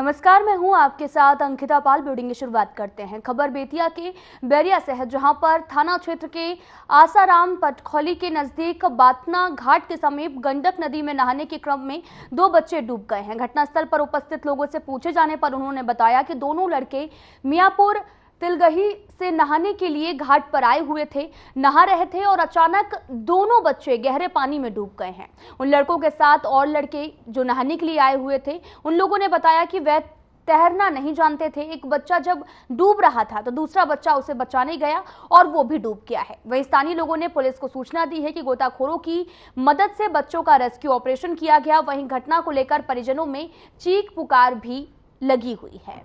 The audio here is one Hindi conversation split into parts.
नमस्कार, मैं हूं आपके साथ अंकिता पाल। ब्यूटिंग की शुरुआत करते हैं। खबर बेतिया के बैरिया से है, जहां पर थाना क्षेत्र के आसाराम पटखौली के नजदीक बातना घाट के समीप गंडक नदी में नहाने के क्रम में 2 बच्चे डूब गए हैं। घटनास्थल पर उपस्थित लोगों से पूछे जाने पर उन्होंने बताया कि दोनों लड़के मियापुर तिलगही से नहाने के लिए घाट पर आए हुए थे, नहा रहे थे और अचानक दोनों बच्चे गहरे पानी में डूब गए हैं। उन लड़कों के साथ और लड़के जो नहाने के लिए आए हुए थे, उन लोगों ने बताया कि वह तैरना नहीं जानते थे। एक बच्चा जब डूब रहा था तो दूसरा बच्चा उसे बचाने गया और वो भी डूब गया है। वहीं स्थानीय लोगों ने पुलिस को सूचना दी है कि गोताखोरों की मदद से बच्चों का रेस्क्यू ऑपरेशन किया गया। वहीं घटना को लेकर परिजनों में चीख पुकार भी लगी हुई है।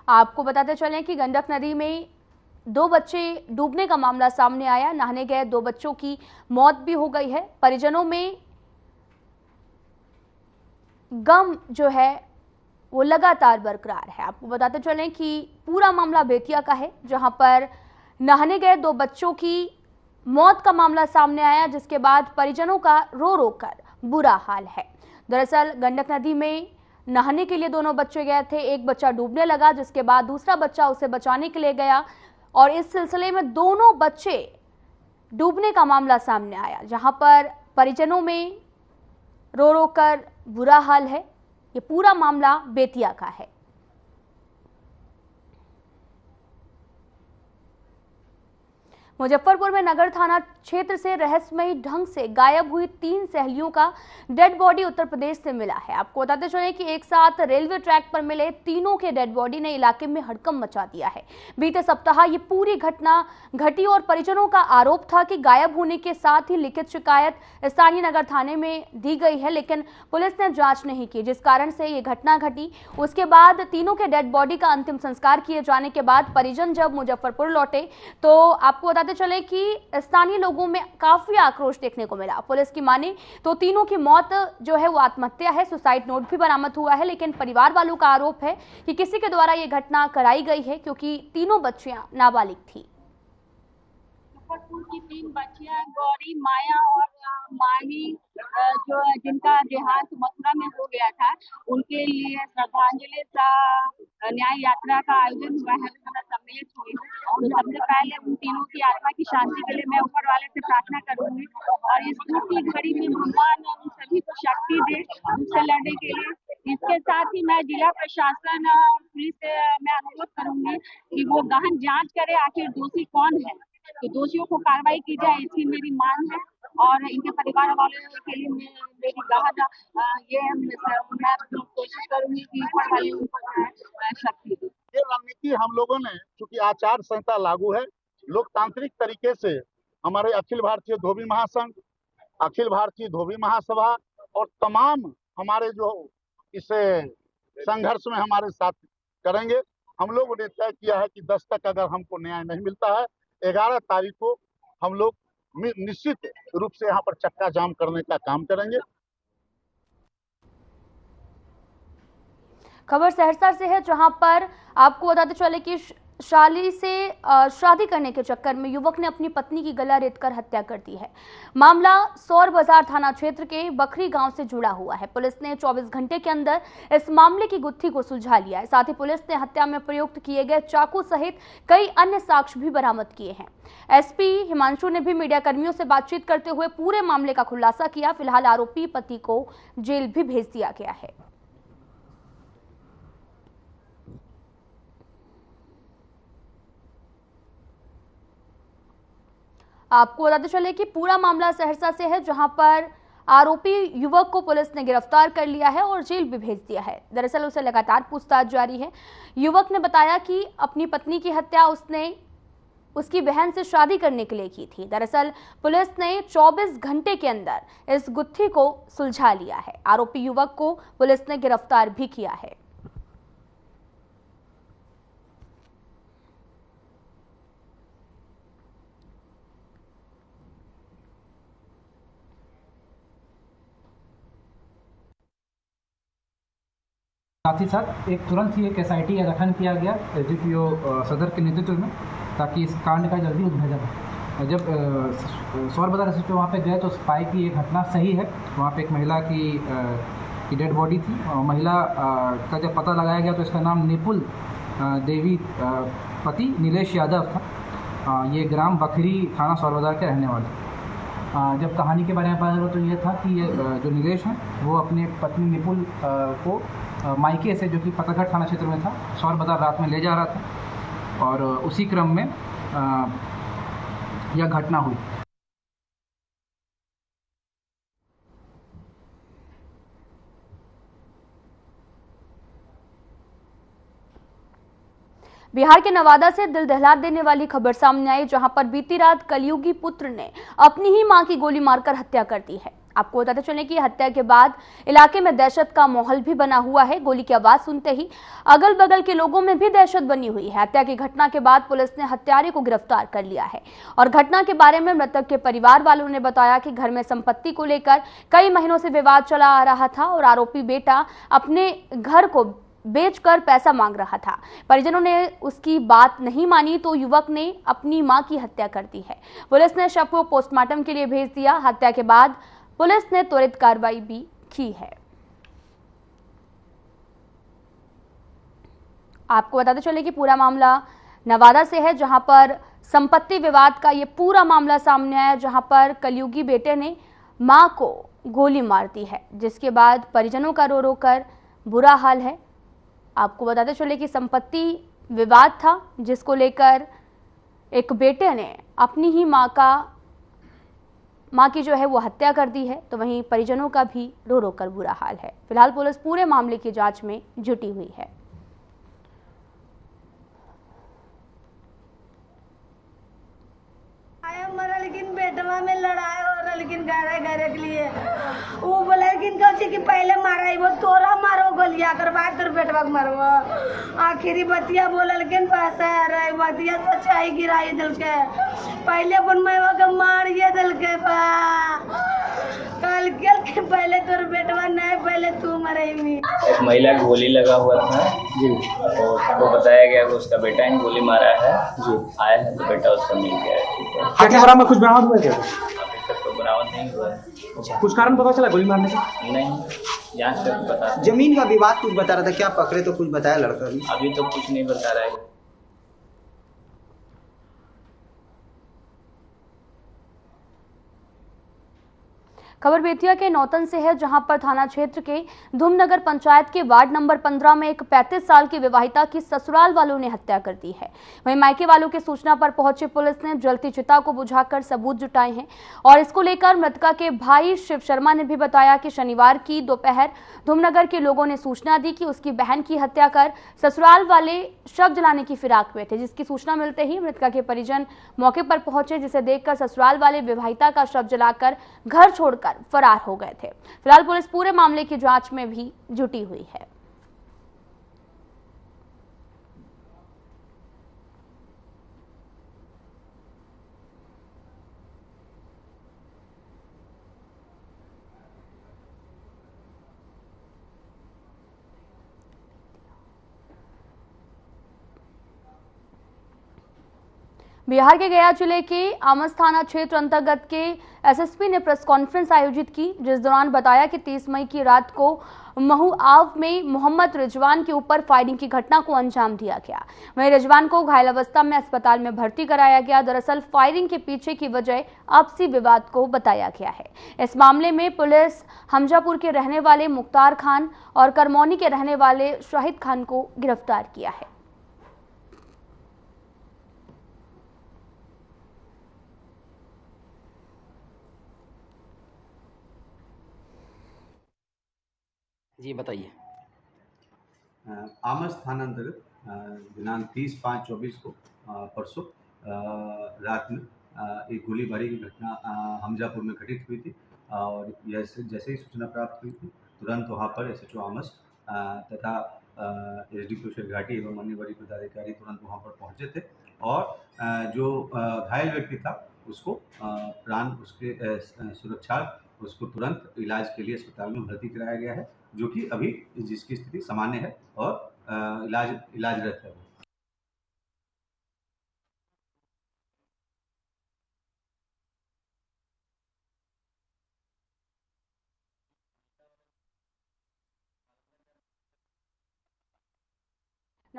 आपको बताते चलें कि गंडक नदी में 2 बच्चे डूबने का मामला सामने आया। नहाने गए 2 बच्चों की मौत भी हो गई है। परिजनों में गम जो है वो लगातार बरकरार है। आपको बताते चलें कि पूरा मामला बेतिया का है, जहां पर नहाने गए 2 बच्चों की मौत का मामला सामने आया, जिसके बाद परिजनों का रो रो कर बुरा हाल है। दरअसल गंडक नदी में नहाने के लिए दोनों बच्चे गए थे। एक बच्चा डूबने लगा, जिसके बाद दूसरा बच्चा उसे बचाने के लिए गया और इस सिलसिले में दोनों बच्चे डूबने का मामला सामने आया, जहां पर परिजनों में रो रो कर बुरा हाल है। ये पूरा मामला बेतिया का है। मुजफ्फरपुर में नगर थाना क्षेत्र से रहस्यमयी ढंग से गायब हुई 3 सहेलियों का डेड बॉडी उत्तर प्रदेश से मिला है। आपको बताते चले कि एक साथ रेलवे ट्रैक पर मिले तीनों के डेड बॉडी ने इलाके में हड़कंप मचा दिया है। बीते सप्ताह ये पूरी घटना घटी और परिजनों का आरोप था कि गायब होने के साथ ही लिखित शिकायत स्थानीय नगर थाने में दी गई है, लेकिन पुलिस ने जांच नहीं की, जिस कारण से ये घटना घटी। उसके बाद तीनों के डेड बॉडी का अंतिम संस्कार किए जाने के बाद परिजन जब मुजफ्फरपुर लौटे तो आपको बताते चले कि स्थानीय लोगों में काफी आक्रोश देखने को मिला। पुलिस की माने तो तीनों की मौत जो है वो आत्महत्या है। सुसाइड नोट भी बरामद हुआ है, लेकिन परिवार वालों का आरोप है कि किसी के द्वारा ये घटना कराई गई है, क्योंकि तीनों बच्चियां नाबालिग थी। मुजफ्फरपुर की 3 बच्चियां गौरी, माया और माही जो जिनका देहांत मथुरा में हो गया था, उनके लिए श्रद्धांजलि न्याय यात्रा का आयोजन हुआ है। सम्मिलित हुई तो सबसे पहले उन तीनों की आत्मा की शांति के लिए मैं ऊपर वाले से प्रार्थना करूंगी और इस दुख की घड़ी में भगवान उन सभी को शक्ति दे उससे लड़ने के लिए। इसके साथ ही मैं जिला प्रशासन और पुलिस से मैं अनुरोध करूंगी कि वो गहन जांच करे, आखिर दोषी कौन है, तो दोषियों को कार्रवाई की जाए, इसकी मेरी मांग है। और इनके परिवार वालों के लिए मेरी गहन ये मैं कोशिश करूंगी कि ऊपर वाले उनको शक्ति दे। ये रणनीति हम लोगों ने, चूंकि आचार संहिता लागू है, लोकतांत्रिक तरीके से हमारे अखिल भारतीय धोबी महासंघ, अखिल भारतीय धोबी महासभा और तमाम हमारे जो इस संघर्ष में हमारे साथ करेंगे। हम लोगों ने तय किया है कि 10 तक अगर हमको न्याय नहीं मिलता है, 11 तारीख को हम लोग निश्चित रूप से यहाँ पर चक्का जाम करने का काम करेंगे। खबर सहरसा से है, जहां पर आपको बताते चले कि शाली से शादी करने के चक्कर में युवक ने अपनी पत्नी की गला रेतकर हत्या कर दी है। मामला सौर बाजार थाना क्षेत्र के बखरी गांव से जुड़ा हुआ है। पुलिस ने 24 घंटे के अंदर इस मामले की गुत्थी को सुलझा लिया है। साथ ही पुलिस ने हत्या में प्रयुक्त किए गए चाकू सहित कई अन्य साक्ष्य भी बरामद किए हैं। एसपी हिमांशु ने भी मीडिया कर्मियों से बातचीत करते हुए पूरे मामले का खुलासा किया। फिलहाल आरोपी पति को जेल भी भेज दिया गया है। आपको बताते चले कि पूरा मामला सहरसा से है, जहां पर आरोपी युवक को पुलिस ने गिरफ्तार कर लिया है और जेल भी भेज दिया है। दरअसल उसे लगातार पूछताछ जारी है। युवक ने बताया कि अपनी पत्नी की हत्या उसने उसकी बहन से शादी करने के लिए की थी। दरअसल पुलिस ने 24 घंटे के अंदर इस गुत्थी को सुलझा लिया है। आरोपी युवक को पुलिस ने गिरफ्तार भी किया है। साथ ही साथ तुरंत ही एक SIT का गठन किया गया SDPO सदर के नेतृत्व में, ताकि इस कांड का जल्दी उद्भेदन हो। जब सौर बाजार SDPO वहाँ पे गए तो पाए कि ये घटना सही है। वहाँ पे एक महिला की की डेड बॉडी थी। महिला का जब पता लगाया गया तो इसका नाम निपुल देवी पति नीलेश यादव था। ये ग्राम बखरी थाना सौर बाजार के रहने वाले। जब कहानी के बारे में पता चला तो ये था कि ये जो नीलेश हैं वो अपने पत्नी निपुल को मायके से, जो कि पतरघट थाना क्षेत्र में था, सौर बाजार रात में ले जा रहा था और उसी क्रम में यह घटना हुई। बिहार के नवादा से दिल दहला देने वाली खबर सामने आई, जहां पर बीती रात कलयुगी पुत्र ने अपनी ही मां की गोली मारकर हत्या कर दी है। आपको बताते चलें कि हत्या के बाद इलाके में दहशत का माहौल भी बना हुआ है। गोली की आवाज सुनते ही अगल बगल के लोगों में भी दहशत बनी हुई है। हत्या की घटना के बाद पुलिस ने हत्यारे को गिरफ्तार कर लिया है और घटना के बारे में मृतक के परिवार वालों ने बताया कि घर में संपत्ति को लेकर कई महीनों से विवाद चला आ रहा था और आरोपी बेटा अपने घर को बेचकर पैसा मांग रहा था। परिजनों ने उसकी बात नहीं मानी तो युवक ने अपनी मां की हत्या कर दी है। पुलिस ने शव को पोस्टमार्टम के लिए भेज दिया। हत्या के बाद पुलिस ने त्वरित कार्रवाई भी की है। आपको बताते चले कि पूरा मामला नवादा से है, जहां पर संपत्ति विवाद का ये पूरा मामला सामने आया, जहां पर कलयुगी बेटे ने मां को गोली मार दी है, जिसके बाद परिजनों का रो रो कर बुरा हाल है। आपको बताते चले कि संपत्ति विवाद था, जिसको लेकर एक बेटे ने अपनी ही मां की जो है वो हत्या कर दी है, तो वहीं परिजनों का भी रो रो कर बुरा हाल है। फिलहाल पुलिस पूरे मामले की जांच में जुटी हुई है। लेकिन बेटवा में लड़ाई हो रहा, लेकिन घरे के लिए वो बोले लेकिन कथी कि पहले मारा वो तोरा मारो गोलिया कर बाद तोर बेटवा के मारो। आखिरी बतिया बोले लेकिन पैसा रहे बतिया सच्चाई गिराई दिल के, पहले अपन मैवा के मारिए दिल के कल के पहले तोर बेटवा नहीं, पहले तू मरेगी। एक महिला को गोली लगा हुआ था जी, और उसको बताया गया कि उसका बेटा ही गोली मारा है जी। आया है तो बेटा उसका मिल गया है। ठीक है, हत्या बरामद कुछ बरामद हुआ क्या? अभी तक तो बरामद नहीं हुआ है। कुछ कारण पता चला गोली मारने का? नहीं, जांच करके बता। जमीन का विवाद कुछ बता रहा था, क्या पकड़े तो कुछ बताया लड़का ने? अभी तो कुछ नहीं बता रहा है। खबर बेतिया के नौतन से है, जहां पर थाना क्षेत्र के धूमनगर पंचायत के वार्ड नंबर 15 में एक 35 साल की विवाहिता की ससुराल वालों ने हत्या कर दी है। वहीं मायके वालों की सूचना पर पहुंची पुलिस ने जलती चिता को बुझाकर सबूत जुटाए हैं और इसको लेकर मृतका के भाई शिव शर्मा ने भी बताया कि शनिवार की दोपहर धूमनगर के लोगों ने सूचना दी कि उसकी बहन की हत्या कर ससुराल वाले शव जलाने की फिराक में थे, जिसकी सूचना मिलते ही मृतका के परिजन मौके पर पहुंचे, जिसे देखकर ससुराल वाले विवाहिता का शव जलाकर घर छोड़कर फरार हो गए थे। फिलहाल पुलिस पूरे मामले की जांच में भी जुटी हुई है। बिहार के गया जिले के आमस थाना क्षेत्र अंतर्गत के एसएसपी ने प्रेस कॉन्फ्रेंस आयोजित की, जिस दौरान बताया कि 30 मई की रात को महुआव में मोहम्मद रिजवान के ऊपर फायरिंग की घटना को अंजाम दिया गया। वहीं रिजवान को घायल अवस्था में अस्पताल में भर्ती कराया गया। दरअसल फायरिंग के पीछे की वजह आपसी विवाद को बताया गया है। इस मामले में पुलिस हमजापुर के रहने वाले मुख्तार खान और करमौनी के रहने वाले शाहिद खान को गिरफ्तार किया है। जी बताइए। आमस थाना अंतर्गत दिनांक 30/5/24 को परसों रात में एक गोलीबारी की घटना हमजापुर में घटित हुई थी और जैसे ही सूचना प्राप्त हुई थी तुरंत वहां पर एसएचओ आमस तथा एसडीपीओ शेरघाटी एवं अन्य वरीय पदाधिकारी तुरंत वहां पर पहुंचे थे और जो घायल व्यक्ति था उसको प्राण उसके सुरक्षा उसको तुरंत इलाज के लिए अस्पताल में भर्ती कराया गया है, जो कि अभी जिसकी स्थिति सामान्य है और इलाजरत है।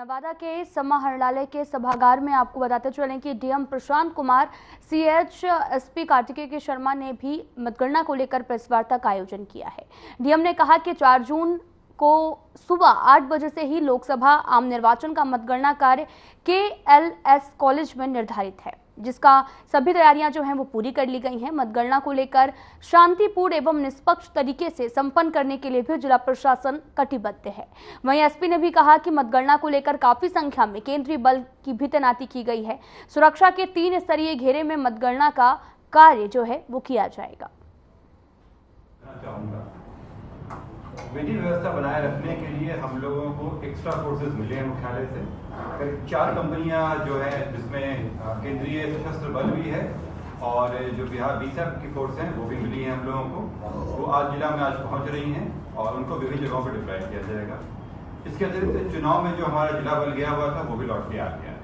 नवादा के समाहरणालय के सभागार में आपको बताते चलें कि DM Prashant Kumar, CH SP Kartikeya Sharma ने भी मतगणना को लेकर प्रेस वार्ता का आयोजन किया है। डीएम ने कहा कि 4 जून को सुबह 8 बजे से ही लोकसभा आम निर्वाचन का मतगणना कार्य KLS कॉलेज में निर्धारित है, जिसका सभी तैयारियां जो हैं वो पूरी कर ली गई हैं। मतगणना को लेकर शांतिपूर्ण एवं निष्पक्ष तरीके से संपन्न करने के लिए भी जिला प्रशासन कटिबद्ध है। वहीं एसपी ने भी कहा कि मतगणना को लेकर काफी संख्या में केंद्रीय बल की भी तैनाती की गई है। सुरक्षा के 3 स्तरीय घेरे में मतगणना का कार्य जो है वो किया जाएगा। विधि व्यवस्था बनाए रखने के लिए हम लोगों को एक्स्ट्रा फोर्सेस मिले हैं मुख्यालय से। करीब 4 कंपनियां जो है, जिसमें केंद्रीय सशस्त्र बल भी है और जो बिहार BSF की फोर्स हैं वो भी मिली हैं हम लोगों को। वो आज जिला में आज पहुंच रही हैं और उनको विभिन्न जगहों पर डिप्लॉय किया जाएगा। इसके अतिरिक्त चुनाव में जो हमारा जिला बल गया हुआ था वो भी लौट के आ गया है।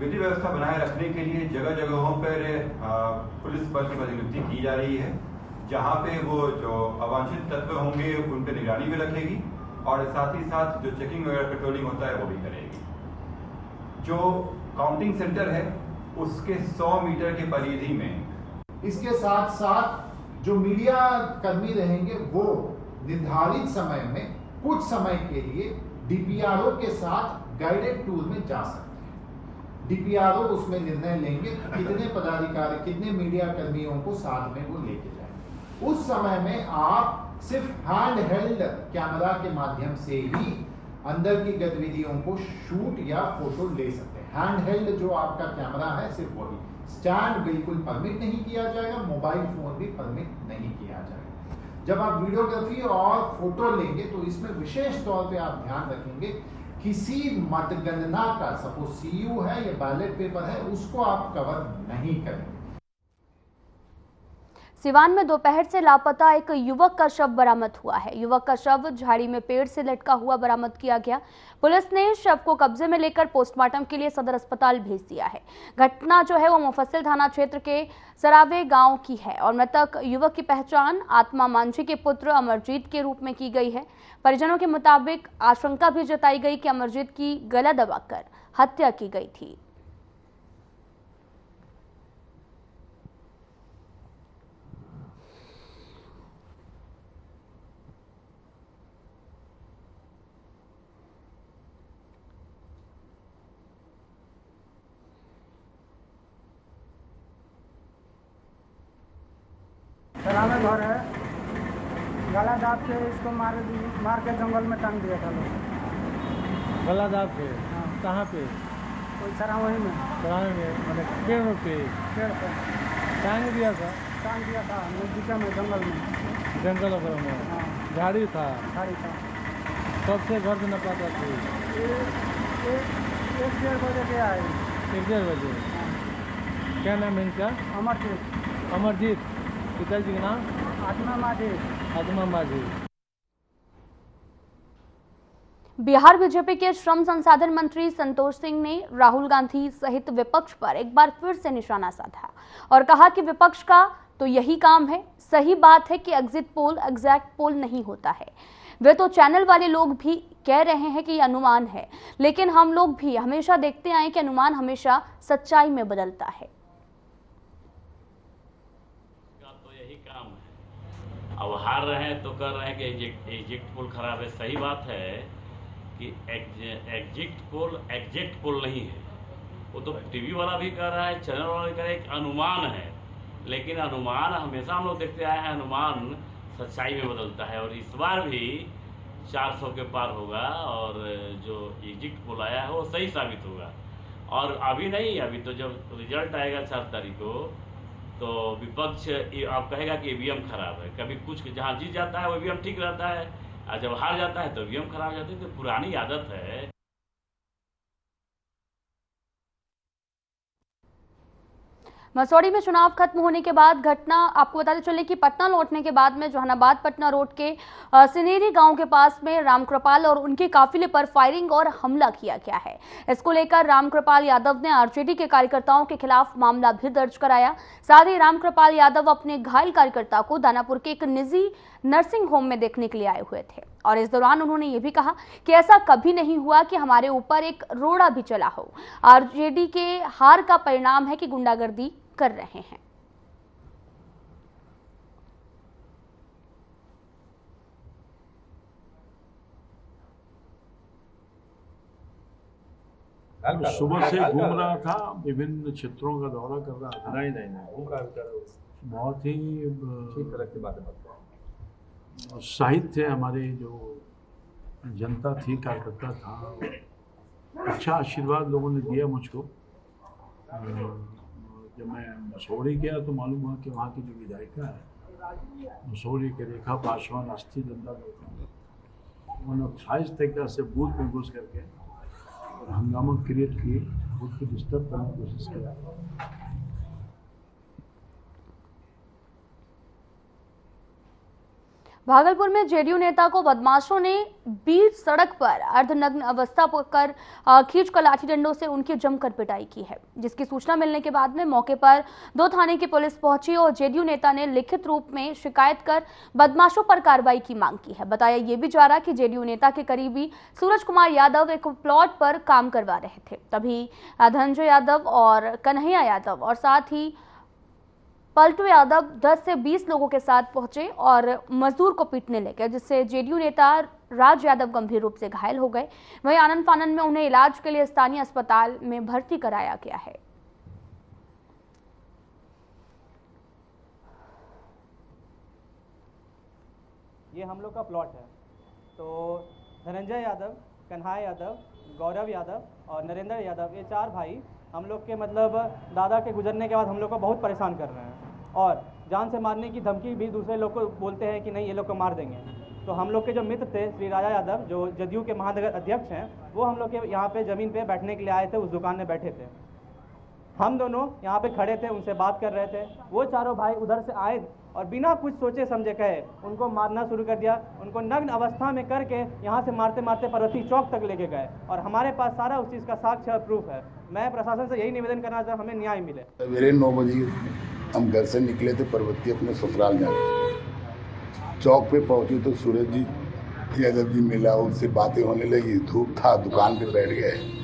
विधि व्यवस्था बनाए रखने के लिए जगह जगहों पर पुलिस बल की प्रतिनियुक्ति की जा रही है, जहाँ पे वो जो अवांछित तत्व होंगे उन पर निगरानी भी रखेगी और साथ ही साथ जो चेकिंग वगैरह पेट्रोलिंग होता है वो भी करेगी। जो काउंटिंग सेंटर है उसके 100 मीटर के परिधि में, इसके साथ साथ जो मीडिया कर्मी रहेंगे वो निर्धारित समय में कुछ समय के लिए DPRO के साथ गाइडेड टूर में जा सकते हैं। DPRO उसमें निर्णय लेंगे कितने पदाधिकारी, कितने मीडिया कर्मियों को साथ में वो लेके जाएंगे। उस समय में आप सिर्फ हैंड हेल्ड कैमरा के माध्यम से ही अंदर की गतिविधियों को शूट या फोटो ले सकते हैं। हैंड हेल्ड जो आपका कैमरा है सिर्फ वही, स्टैंड बिल्कुल परमिट नहीं किया जाएगा, मोबाइल फोन भी परमिट नहीं किया जाएगा। जब आप वीडियोग्राफी और फोटो लेंगे तो इसमें विशेष तौर पे आप ध्यान रखेंगे किसी मतगणना का, सपोज CU है या बैलेट पेपर है, उसको आप कवर नहीं करेंगे। सिवान में दोपहर से लापता एक युवक का शव बरामद हुआ है। युवक का शव झाड़ी में पेड़ से लटका हुआ बरामद किया गया। पुलिस ने शव को कब्जे में लेकर पोस्टमार्टम के लिए सदर अस्पताल भेज दिया है। घटना जो है वो मुफस्सिल थाना क्षेत्र के सरावे गांव की है और मृतक युवक की पहचान आत्मा मांझी के पुत्र अमरजीत के रूप में की गई है। परिजनों के मुताबिक आशंका भी जताई गई कि अमरजीत की गला दबाकर हत्या की गई थी। सरावे घर है, गला दाब के इसको मार के जंगल में टांग दिया था लोग। गला दाब के? हाँ। कहाँ पे? कोई सरावही में। सरावे में मैंने पेड़ पे टांग दिया था? टांग दिया था नजदीक में, जंगल में। जंगल वगैरह में? हाँ। झाड़ी था? झाड़ी था। कब से घर से न पाता थे? 1-1:30 बजे के आए। 1-1:30 बजे? हाँ। क्या नाम है इनका? अमरजीत। अमरजीत। पिताजी का नाम? आत्मा मांझी। आत्मा मांझी। बिहार बीजेपी के श्रम संसाधन मंत्री संतोष सिंह ने राहुल गांधी सहित विपक्ष पर एक बार फिर से निशाना साधा और कहा कि विपक्ष का तो यही काम है। सही बात है कि एग्जिट पोल एग्जैक्ट पोल नहीं होता है। वे तो चैनल वाले लोग भी कह रहे हैं कि ये अनुमान है, लेकिन हम लोग भी हमेशा देखते आए कि अनुमान हमेशा सच्चाई में बदलता है। अब हार रहे हैं तो कर रहे हैं कि एग्जिट पोल खराब है। सही बात है कि एग्जिट पोल नहीं है। वो तो टीवी वाला भी कह रहा है, चैनल वाला भी कह रहा है, एक अनुमान है। लेकिन अनुमान हमेशा हम लोग देखते आए हैं, अनुमान सच्चाई में बदलता है। और इस बार भी 400 के पार होगा और जो एग्जिट पोल आया है वो सही साबित होगा। और अभी नहीं, अभी तो जब रिजल्ट आएगा 4 तारीख को तो विपक्ष अब कहेगा कि ईवीएम खराब है। कभी कुछ जहाँ जीत जाता है वो ईवीएम ठीक रहता है और जब हार जाता है तो ईवीएम खराब हो जाती है। तो पुरानी आदत है। मसौड़ी में चुनाव खत्म होने के बाद घटना आपको बताते चले कि पटना लौटने के बाद में जहानाबाद पटना रोड के सिनेरी गांव के पास में रामकृपाल और उनके काफिले पर फायरिंग और हमला किया गया है। इसको लेकर रामकृपाल यादव ने आरजेडी के कार्यकर्ताओं के खिलाफ मामला भी दर्ज कराया। साथ ही रामकृपाल यादव अपने घायल कार्यकर्ता को दानापुर के एक निजी नर्सिंग होम में देखने के लिए आए हुए थे। और इस दौरान उन्होंने ये भी कहा कि ऐसा कभी नहीं हुआ कि हमारे ऊपर एक रोड़ा भी चला हो। आरजेडी के हार का परिणाम है कि गुंडागर्दी कर रहे हैं। सुबह से घूम रहा था, विभिन्न क्षेत्रों का दौरा कर रहा था। नहीं घूम रहा था। बहुत ही ठीक तरह की बातें साहित्य हमारे जो जनता थी, कार्यकर्ता था, अच्छा आशीर्वाद लोगों ने दिया मुझको। जब मैं मसौरी गया तो मालूम हुआ कि वहाँ की जो विधायिका है मसौरी के रेखा पासवान राष्ट्रीय जनता दल, उन्होंने 28 तरीके से बूथ में घुस करके हंगामा क्रिएट किए, बूथ को डिस्टर्ब करने की कोशिश किया। भागलपुर में जेडीयू नेता को बदमाशों ने बीच सड़क पर अर्धनग्न अवस्था पर खींचकर लाठी डंडों से उनकी जमकर पिटाई की है, जिसकी सूचना मिलने के बाद में मौके पर 2 थाने की पुलिस पहुंची और जेडीयू नेता ने लिखित रूप में शिकायत कर बदमाशों पर कार्रवाई की मांग की है। बताया ये भी जा रहा कि जेडीयू नेता के करीबी सूरज कुमार यादव एक प्लॉट पर काम करवा रहे थे, तभी धनंजय यादव और कन्हैया यादव और साथ ही पलटू यादव 10 से 20 लोगों के साथ पहुंचे और मजदूर को पीटने लगे, जिससे जेडीयू नेता राज यादव गंभीर रूप से घायल हो गए। वहीं आनंद फानन में उन्हें इलाज के लिए स्थानीय अस्पताल में भर्ती कराया गया है। ये हम लोग का प्लॉट है। तो धनंजय यादव, कन्हैया यादव, गौरव यादव और नरेंद्र यादव, ये 4 भाई हम लोग के मतलब दादा के गुजरने के बाद हम लोग को बहुत परेशान कर रहे हैं और जान से मारने की धमकी भी दूसरे लोग को बोलते हैं कि नहीं ये लोग को मार देंगे। तो हम लोग के जो मित्र थे श्री राजा यादव, जो जदयू के महानगर अध्यक्ष हैं, वो हम लोग के यहाँ पे ज़मीन पे बैठने के लिए आए थे, उस दुकान में बैठे थे। हम दोनों यहाँ पे खड़े थे, उनसे बात कर रहे थे। वो चारों भाई उधर से आए और बिना कुछ सोचे समझे कहे उनको मारना शुरू कर दिया। उनको नग्न अवस्था में करके यहाँ से मारते मारते पर्वती चौक तक लेके गए और हमारे पास सारा उस चीज़ का साक्ष्य और प्रूफ है। मैं प्रशासन से यही निवेदन करना चाहता हूँ, हमें न्याय मिले। सवेरे 9 बजे हम घर से निकले थे पर्वती अपने ससुराल जाने। चौक पे पहुंचे तो सूरज जी यादव जी मिला, उससे बातें होने लगी। धूप था, दुकान पे बैठ गए।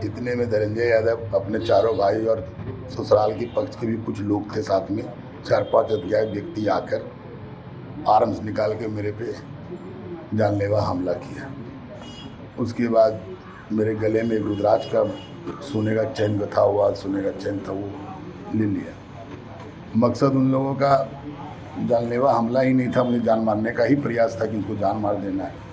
इतने में धनंजय यादव अपने चारों भाई और ससुराल के पक्ष के भी कुछ लोग थे साथ में, 4-5 अज्ञात व्यक्ति आकर आर्म्स निकाल के मेरे पे जानलेवा हमला किया। उसके बाद मेरे गले में रुद्राक्ष का सोने का चैन गथा हुआ, सोने का चैन था, वो ले लिया। मकसद उन लोगों का जानलेवा हमला ही नहीं था, मुझे जान मारने का ही प्रयास था कि उनको जान मार देना है।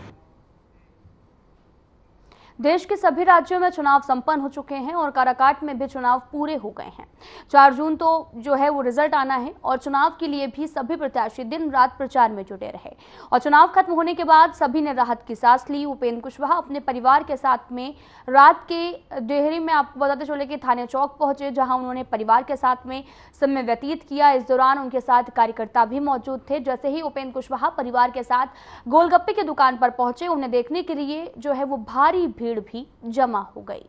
देश के सभी राज्यों में चुनाव संपन्न हो चुके हैं और काराकाट में भी चुनाव पूरे हो गए हैं। 4 जून तो जो है वो रिजल्ट आना है और चुनाव के लिए भी सभी प्रत्याशी दिन रात प्रचार में जुटे रहे और चुनाव खत्म होने के बाद सभी ने राहत की सांस ली। उपेंद्र कुशवाहा अपने परिवार के साथ में रात के डेहरी में, आपको बताते चले कि थाने चौक पहुंचे, जहां उन्होंने परिवार के साथ में समय व्यतीत किया। इस दौरान उनके साथ कार्यकर्ता भी मौजूद थे। जैसे ही उपेंद्र कुशवाहा परिवार के साथ गोलगप्पे की दुकान पर पहुंचे, उन्हें देखने के लिए जो है वो भारी भीड़ भी जमा हो गई।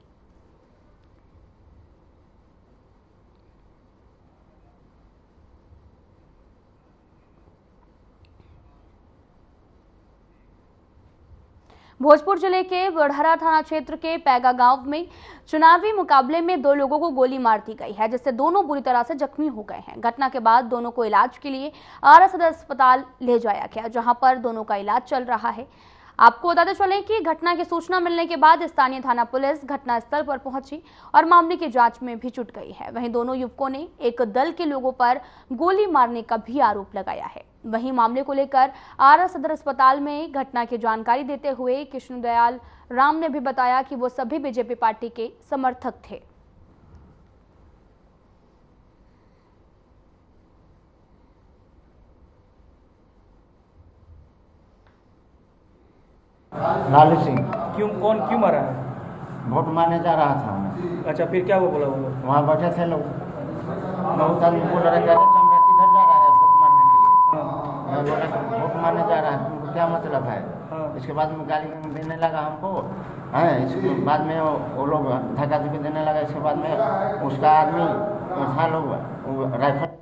भोजपुर जिले के बड़हरा थाना क्षेत्र के पैगा गांव में चुनावी मुकाबले में 2 लोगों को गोली मार दी गई है, जिससे दोनों बुरी तरह से जख्मी हो गए हैं। घटना के बाद दोनों को इलाज के लिए आरा सदर अस्पताल ले जाया गया, जहां पर दोनों का इलाज चल रहा है। आपको बताते चलें कि घटना की सूचना मिलने के बाद स्थानीय थाना पुलिस घटनास्थल पर पहुंची और मामले की जांच में भी जुट गई है। वहीं दोनों युवकों ने एक दल के लोगों पर गोली मारने का भी आरोप लगाया है। वहीं मामले को लेकर आरा सदर अस्पताल में घटना की जानकारी देते हुए कृष्णदयाल राम ने भी बताया कि वो सभी बीजेपी पार्टी के समर्थक थे। लालू सिंह। क्यों मारा है? वोट मारने जा रहा था मैं। अच्छा, फिर क्या वो बोला? वहाँ बैठे थे लोग, बहुत आदमी बोल रहे थे चमड़ा किधर जा रहा है वोट मारने के लिए। मैं बोला वोट मारने जा रहा है, तुमको क्या मतलब है? इसके बाद में गाली देने लगा हमको, है। इसके बाद में वो लोग धक्का धुक्की देने लगा। इसके बाद में उसका आदमी था लोग राइफल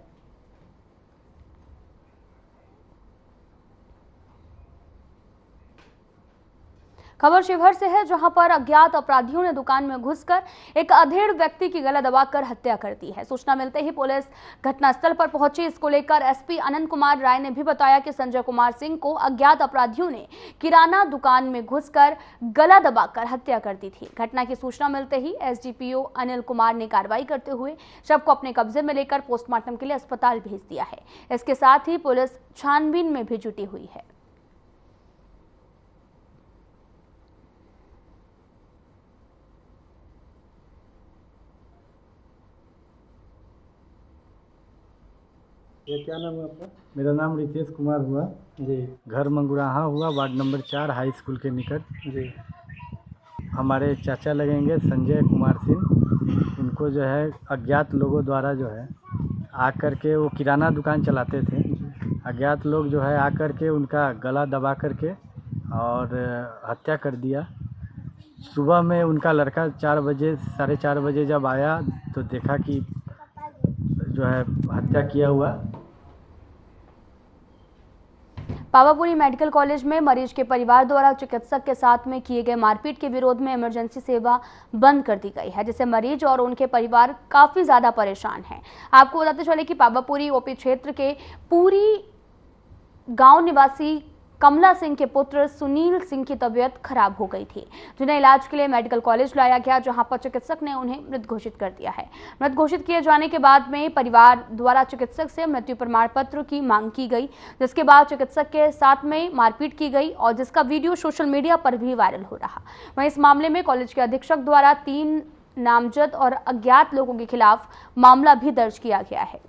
खबर शिवहर से है, जहां पर अज्ञात अपराधियों ने दुकान में घुसकर एक अधेड़ व्यक्ति की गला दबाकर हत्या कर दी है। सूचना मिलते ही पुलिस घटनास्थल पर पहुंची। इसको लेकर एसपी अनंत कुमार राय ने भी बताया कि संजय कुमार सिंह को अज्ञात अपराधियों ने किराना दुकान में घुसकर गला दबाकर हत्या कर दी थी। घटना की सूचना मिलते ही एसडीपीओ अनिल कुमार ने कार्रवाई करते हुए शव को अपने कब्जे में लेकर पोस्टमार्टम के लिए अस्पताल भेज दिया है। इसके साथ ही पुलिस छानबीन में भी जुटी हुई है। ये क्या नाम है आपका? मेरा नाम रितेश कुमार हुआ जी। घर मंगुराहा हुआ, वार्ड नंबर 4 हाई स्कूल के निकट जी। हमारे चाचा लगेंगे संजय कुमार सिंह, उनको जो है अज्ञात लोगों द्वारा जो है आकर के, वो किराना दुकान चलाते थे, अज्ञात लोग जो है आकर के उनका गला दबा करके और हत्या कर दिया। सुबह में उनका लड़का 4 बजे 4:30 बजे जब आया तो देखा कि जो है हत्या किया हुआ। पावापुरी मेडिकल कॉलेज में मरीज के परिवार द्वारा चिकित्सक के साथ में किए गए मारपीट के विरोध में इमरजेंसी सेवा बंद कर दी गई है, जिससे मरीज और उनके परिवार काफी ज्यादा परेशान हैं। आपको बताते चले कि पावापुरी ओपी क्षेत्र के पूरी गांव निवासी कमला सिंह के पुत्र सुनील सिंह की तबीयत खराब हो गई थी, जिन्हें इलाज के लिए मेडिकल कॉलेज लाया गया, जहां पर चिकित्सक ने उन्हें मृत घोषित कर दिया है। मृत घोषित किए जाने के बाद में परिवार द्वारा चिकित्सक से मृत्यु प्रमाण पत्र की मांग की गई, जिसके बाद चिकित्सक के साथ में मारपीट की गई और जिसका वीडियो सोशल मीडिया पर भी वायरल हो रहा। वहीं इस मामले में कॉलेज के अधीक्षक द्वारा 3 नामजद और अज्ञात लोगों के खिलाफ मामला भी दर्ज किया गया है।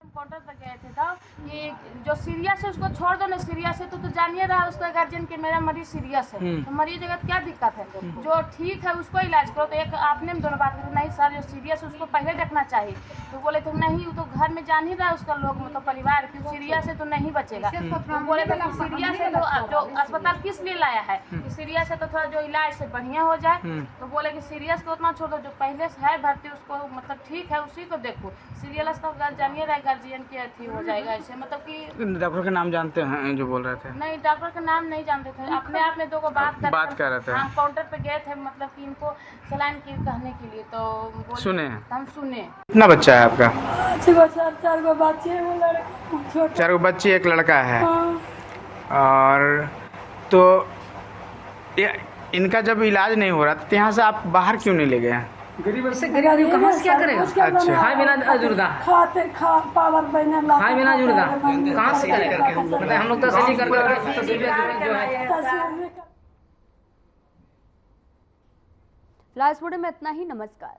काउंटर पर गए थे तो ये जो सीरियस है उसको छोड़ दो ना, सीरियस है तो जानिए रहा उसका गार्जियन के मेरा मरीज सीरियस है, तो मरीज अगर क्या दिक्कत है, जो ठीक है उसको इलाज करो। तो एक आपने दोनों बात करी, नहीं सर जो सीरियस है उसको पहले देखना चाहिए। तो बोले तो नहीं, तो घर में जान ही रहा है उसका लोग मतलब परिवार की, सीरियस है तो नहीं बचेगा। तो बोले तो सीरियस है तो जो अस्पताल किस लिए लाया है, सीरियस है तो थोड़ा जो इलाज से बढ़िया हो जाए। तो बोले कि सीरियस को उतना छोड़ो, जो पहले से है भर्ती उसको मतलब ठीक है उसी को देखो, सीरियस तो जानिए रहा गार्जियन की अथी हो जाएगा ऐसे। मतलब कि डॉक्टर का नाम जानते हैं जो बोल रहे थे? नहीं, डॉक्टर का नाम नहीं जानते थे, अपने आप में 2 को बात कर रहे थे। हम काउंटर पे गए थे मतलब कि इनको सलाइन की कहने के लिए, तो सुने हम सुने। कितना बच्चा है आपका? 4 गो बच्चे हैं, वो लड़का 4 गो बच्ची, एक लड़का है। हाँ। और तो इनका जब इलाज नहीं हो रहा तो यहाँ से आप बाहर क्यों नहीं ले गए? गरीब से गरीब कहाँ से क्या करेगा? अच्छा, खाए बिना जुर्दा खाते पावर बहने खाए बिना जुर्दा कहाँ से करेगा? मतलब हम लोग तसल्ली करके जो है। फिलहाल इस वीडियो में इतना ही। नमस्कार।